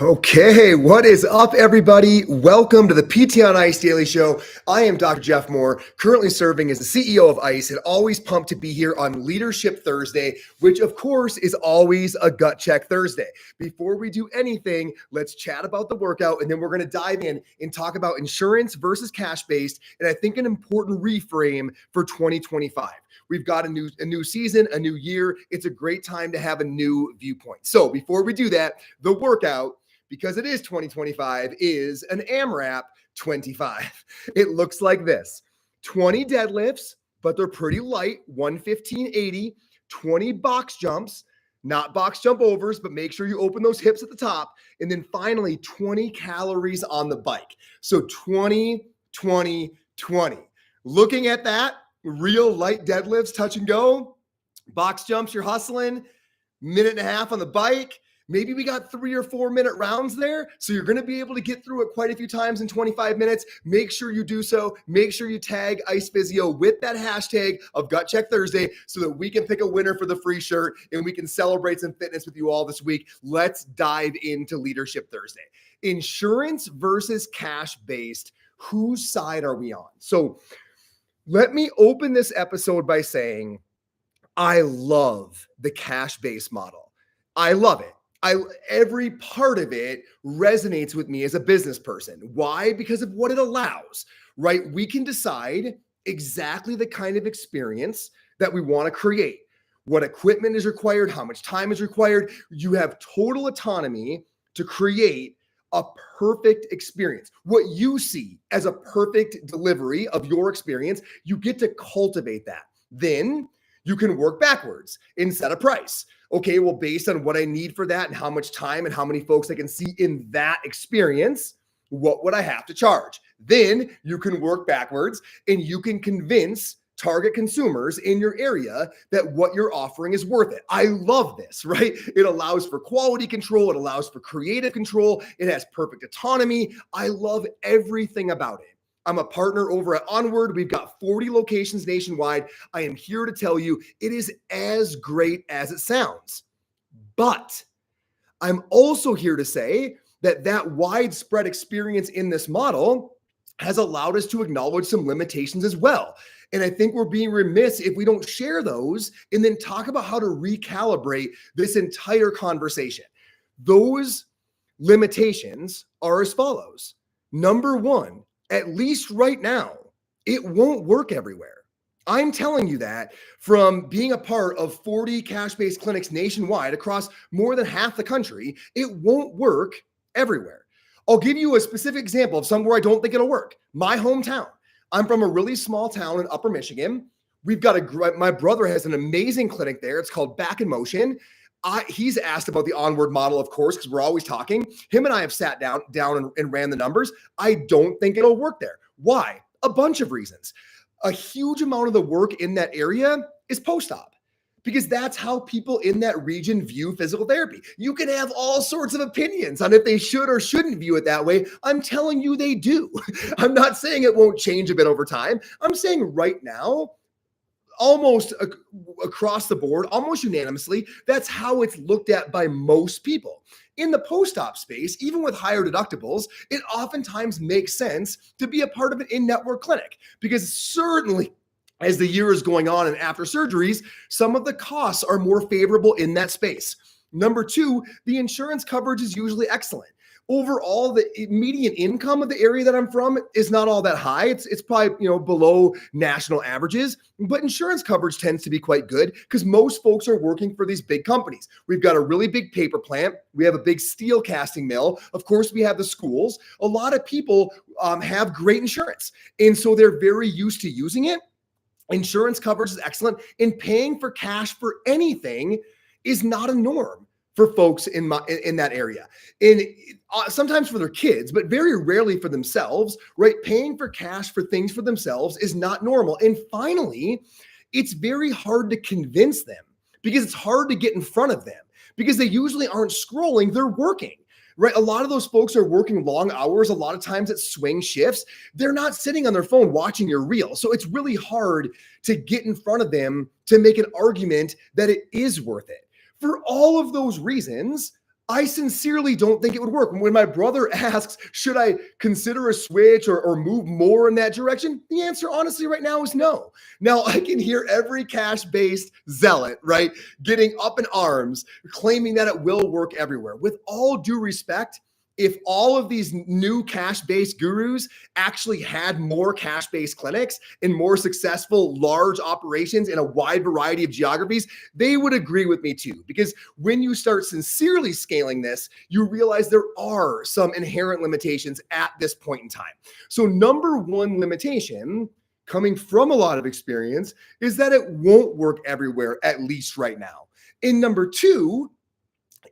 Okay, what is up, everybody? Welcome to the PT on Ice Daily Show. I am Dr. Jeff Moore, currently serving as the CEO of ICE, and always pumped to be here on Leadership Thursday, which, of course, is always a gut check Thursday. Before we do anything, let's chat about the workout, and then we're going to dive in and talk about insurance versus cash-based, and I think an important reframe for 2025. We've got a new season, a new year. It's a great time to have a new viewpoint. So before we do that, the workout, because it is 2025, is an AMRAP 25. It looks like this: 20 deadlifts, but they're pretty light, 115-80, 20 box jumps, not box jump overs, but make sure you open those hips at the top. And then finally, 20 calories on the bike. So 20, 20, 20. Looking at that, real light deadlifts, touch and go, box jumps, you're hustling, minute and a half on the bike. Maybe we got 3 or 4 minute rounds there. So you're going to be able to get through it quite a few times in 25 minutes. Make sure you do so. Make sure you tag Ice Physio with that hashtag of Gut Check Thursday so that we can pick a winner for the free shirt and we can celebrate some fitness with you all this week. Let's dive into Leadership Thursday. Insurance versus cash-based. Whose side are we on? So let me open this episode by saying I love the cash-based model. I love it. Every part of it resonates with me as a business person. Why? Because of what it allows, right? We can decide exactly the kind of experience that we want to create, what equipment is required, how much time is required. You have total autonomy to create a perfect experience. What you see as a perfect delivery of your experience, you get to cultivate that. Then you can work backwards and set a price. Okay, well, based on what I need for that and how much time and how many folks I can see in that experience, what would I have to charge? Then you can work backwards and you can convince target consumers in your area that what you're offering is worth it. I love this, right? It allows for quality control. It allows for creative control. It has perfect autonomy. I love everything about it. I'm a partner over at Onward. We've got 40 locations nationwide. I am here to tell you it is as great as it sounds. But I'm also here to say that that widespread experience in this model has allowed us to acknowledge some limitations as well. And I think we're being remiss if we don't share those and then talk about how to recalibrate this entire conversation. Those limitations are as follows. Number one, at least right now, it won't work everywhere. I'm telling you that from being a part of 40 cash-based clinics nationwide across more than half the country. It won't work everywhere. I'll give you a specific example of somewhere I don't think it'll work. My hometown. I'm from a really small town in Upper Michigan. We've got my brother has an amazing clinic there. It's called Back in Motion. He's asked about the Onward model, of course, because we're always talking. Him and I have sat down and ran the numbers. I don't think it'll work there. Why? A bunch of reasons. A huge amount of the work in that area is post-op, because that's how people in that region view physical therapy. You can have all sorts of opinions on if they should or shouldn't view it that way. I'm telling you they do. I'm not saying it won't change a bit over time. I'm saying right now, almost across the board, almost unanimously, that's how it's looked at by most people. In the post-op space, even with higher deductibles, it oftentimes makes sense to be a part of an in-network clinic, because certainly as the year is going on and after surgeries, some of the costs are more favorable in that space. Number two, the insurance coverage is usually excellent. Overall, the median income of the area that I'm from is not all that high. It's probably, below national averages, but insurance coverage tends to be quite good because most folks are working for these big companies. We've got a really big paper plant. We have a big steel casting mill. Of course, we have the schools. A lot of people have great insurance, and so they're very used to using it. Insurance coverage is excellent, and paying for cash for anything is not a norm for folks in that area. And sometimes for their kids, but very rarely for themselves, right? Paying for cash for things for themselves is not normal. And finally, it's very hard to convince them because it's hard to get in front of them because they usually aren't scrolling, they're working. Right? A lot of those folks are working long hours. A lot of times it's swing shifts. They're not sitting on their phone watching your reel. So it's really hard to get in front of them to make an argument that it is worth it. For all of those reasons, I sincerely don't think it would work. When my brother asks, should I consider a switch or move more in that direction? The answer, honestly, right now is no. Now, I can hear every cash based zealot, right, getting up in arms, claiming that it will work everywhere. With all due respect, if all of these new cash-based gurus actually had more cash-based clinics and more successful large operations in a wide variety of geographies, they would agree with me too. Because when you start sincerely scaling this, you realize there are some inherent limitations at this point in time. So number one limitation, coming from a lot of experience, is that it won't work everywhere, at least right now. And number two,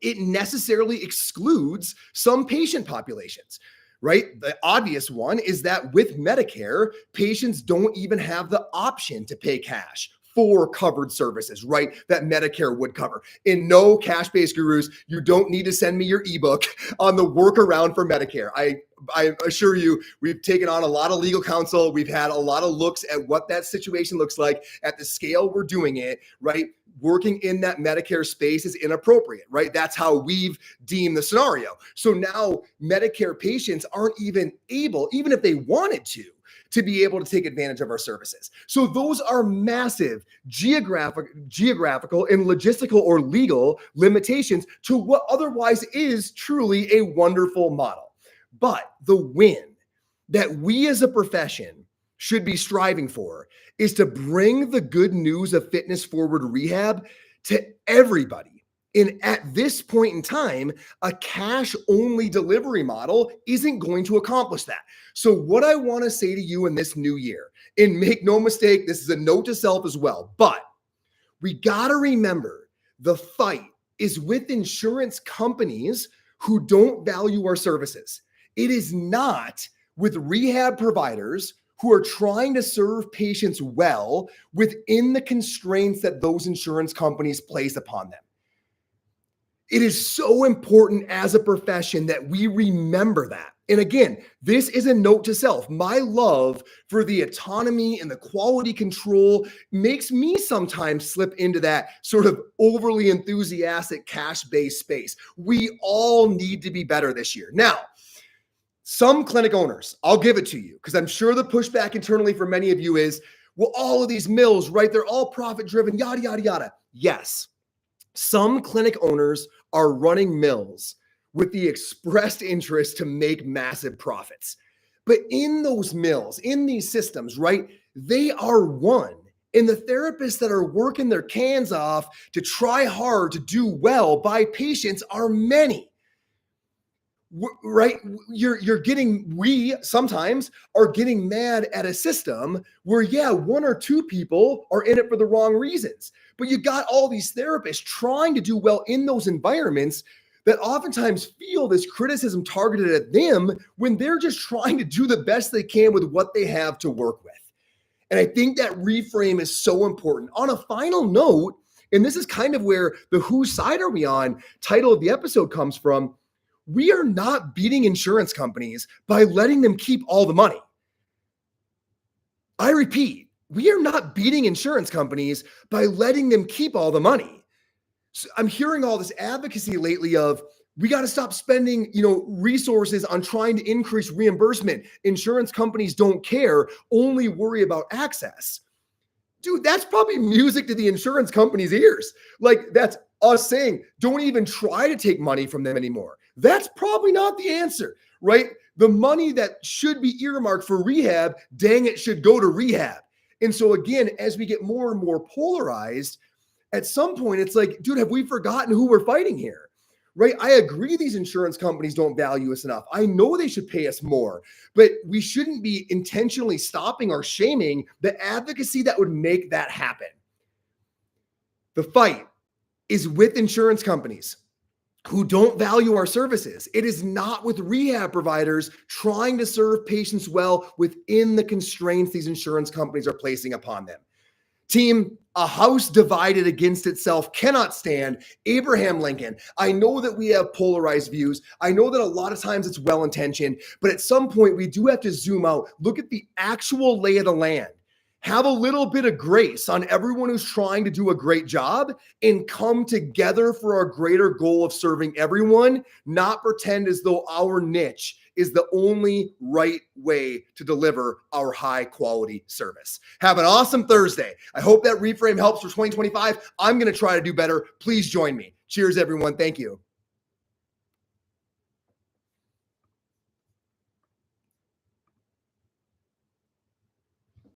it necessarily excludes some patient populations, right? The obvious one is that with Medicare, patients don't even have the option to pay cash for covered services, right? That Medicare would cover. In no cash-based gurus, you don't need to send me your ebook on the workaround for Medicare. I assure you, we've taken on a lot of legal counsel. We've had a lot of looks at what that situation looks like at the scale we're doing it, right? Working in that Medicare space is inappropriate, right? That's how we've deemed the scenario. So now Medicare patients aren't even able, even if they wanted to be able to take advantage of our services. So those are massive geographical and logistical or legal limitations to what otherwise is truly a wonderful model. But the win that we as a profession should be striving for is to bring the good news of fitness forward rehab to everybody. And at this point in time, a cash only delivery model isn't going to accomplish that. So what I want to say to you in this new year, and make no mistake, this is a note to self as well, but we got to remember the fight is with insurance companies who don't value our services. It is not with rehab providers who are trying to serve patients well within the constraints that those insurance companies place upon them. It is so important as a profession that we remember that. And again, this is a note to self. My love for the autonomy and the quality control makes me sometimes slip into that sort of overly enthusiastic cash-based space. We all need to be better this year. Now, some clinic owners, I'll give it to you, because I'm sure the pushback internally for many of you is, well, all of these mills, right? They're all profit driven, yada, yada, yada. Yes, some clinic owners are running mills with the expressed interest to make massive profits. But in those mills, in these systems, right, they are one. And the therapists that are working their cans off to try hard to do well by patients are many. Right? We sometimes are getting mad at a system where, yeah, one or two people are in it for the wrong reasons. But you got all these therapists trying to do well in those environments that oftentimes feel this criticism targeted at them when they're just trying to do the best they can with what they have to work with. And I think that reframe is so important. On a final note, and this is kind of where the "Whose Side Are We On" title of the episode comes from, we are not beating insurance companies by letting them keep all the money. I repeat, we are not beating insurance companies by letting them keep all the money. So I'm hearing all this advocacy lately of, we got to stop spending, resources on trying to increase reimbursement. Insurance companies don't care, only worry about access. Dude, that's probably music to the insurance company's ears. Like, that's us saying, don't even try to take money from them anymore. That's probably not the answer, right? The money that should be earmarked for rehab, dang it, should go to rehab. And so again, as we get more and more polarized, at some point it's like, dude, have we forgotten who we're fighting here? Right? I agree these insurance companies don't value us enough. I know they should pay us more, but we shouldn't be intentionally stopping or shaming the advocacy that would make that happen. The fight is with insurance companies who don't value our services. It is not with rehab providers trying to serve patients well within the constraints these insurance companies are placing upon them. Team, a house divided against itself cannot stand. Abraham Lincoln. I know that we have polarized views. I know that a lot of times it's well-intentioned, but at some point we do have to zoom out, look at the actual lay of the land. have a little bit of grace on everyone who's trying to do a great job and come together for our greater goal of serving everyone, not pretend as though our niche is the only right way to deliver our high quality service. Have an awesome Thursday. I hope that reframe helps for 2025. I'm going to try to do better. Please join me. Cheers, everyone. Thank you.